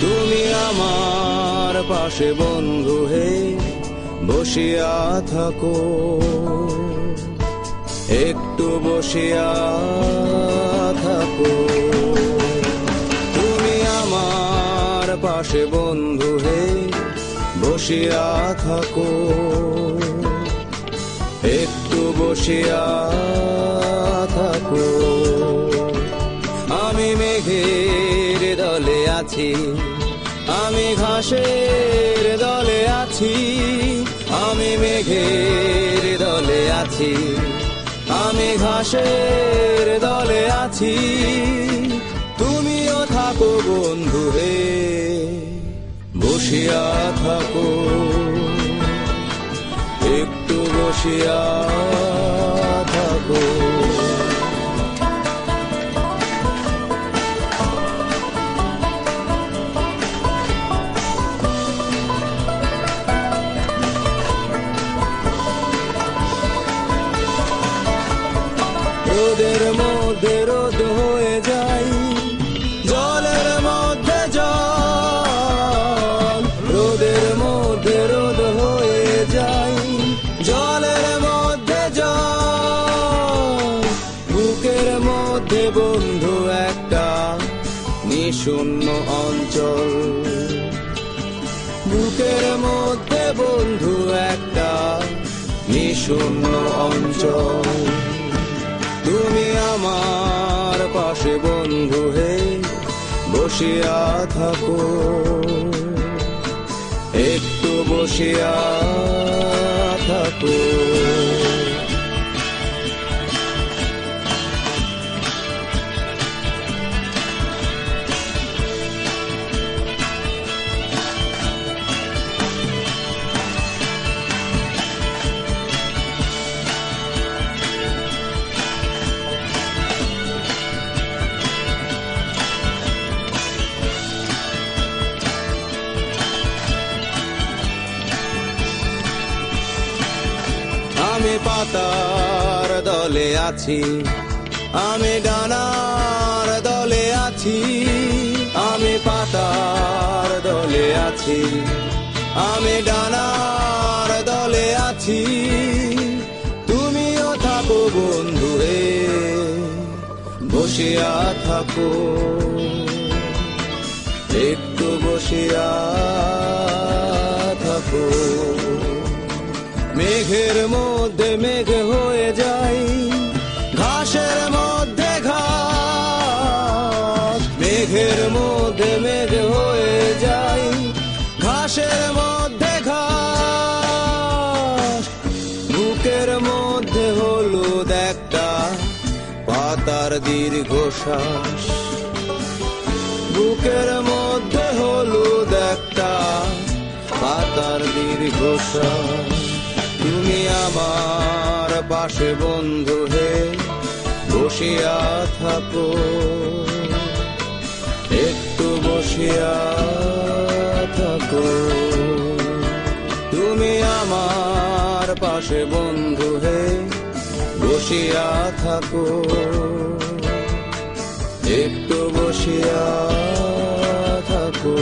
তুমি আমার পাশে বন্ধু হে বসিয়া থাকো, একটু বসিয়া থাকো। তুমি আমার পাশে বন্ধু হে বসিয়া থাকো, একটু বসিয়া থাকো। আমি মেঘের দলে আছি, আমি ঘাসের দলে আছি। আমি মেঘের দলে আছি, আমি ঘাসের দলে আছি। তুমিও থাকো বন্ধু হে বসিয়া থাকো, একটু বসিয়া থাকো। রোদের মধ্যে রোদ হয়ে যাই, জলের মধ্যে জল। রোদের মধ্যে রোদ হয়ে যাই, জলের মধ্যে জল। বুকের মধ্যে বন্ধু একটা নিশূন্য অঞ্চল, বুকের মধ্যে বন্ধু একটা নিশূন্য অঞ্চল। তুমি আমার পাশে বন্ধু হে বসিয়া থাকো, একটু বসিয়া থাকো। আমি পাতার দলে আছি, আমি ডানার দলে আছি। আমি পাতার দলে আছি, আমি ডানার দলে আছি। তুমিও থাকো বন্ধু হে বসিয়া থাকো, একটু বসিয়া থাকো। মেঘের মধ্যে মেঘ হয়ে যাই, ঘাসের মধ্যে ঘাস। মেঘের মধ্যে মেঘ হয়ে যাই, ঘাসের মধ্যে ঘাস। বুকের মধ্যে হলুদ একটা পাতার দীর্ঘশ্বাস, বুকের মধ্যে হলুদ একটা পাতার দীর্ঘশ্বাস। তুমি আমার পাশে বন্ধু হে বসিয়া থাকো, একটু বসিয়া থাকো। তুমি আমার পাশে বন্ধু হে বসিয়া থাকো, একটু বসিয়া থাকো।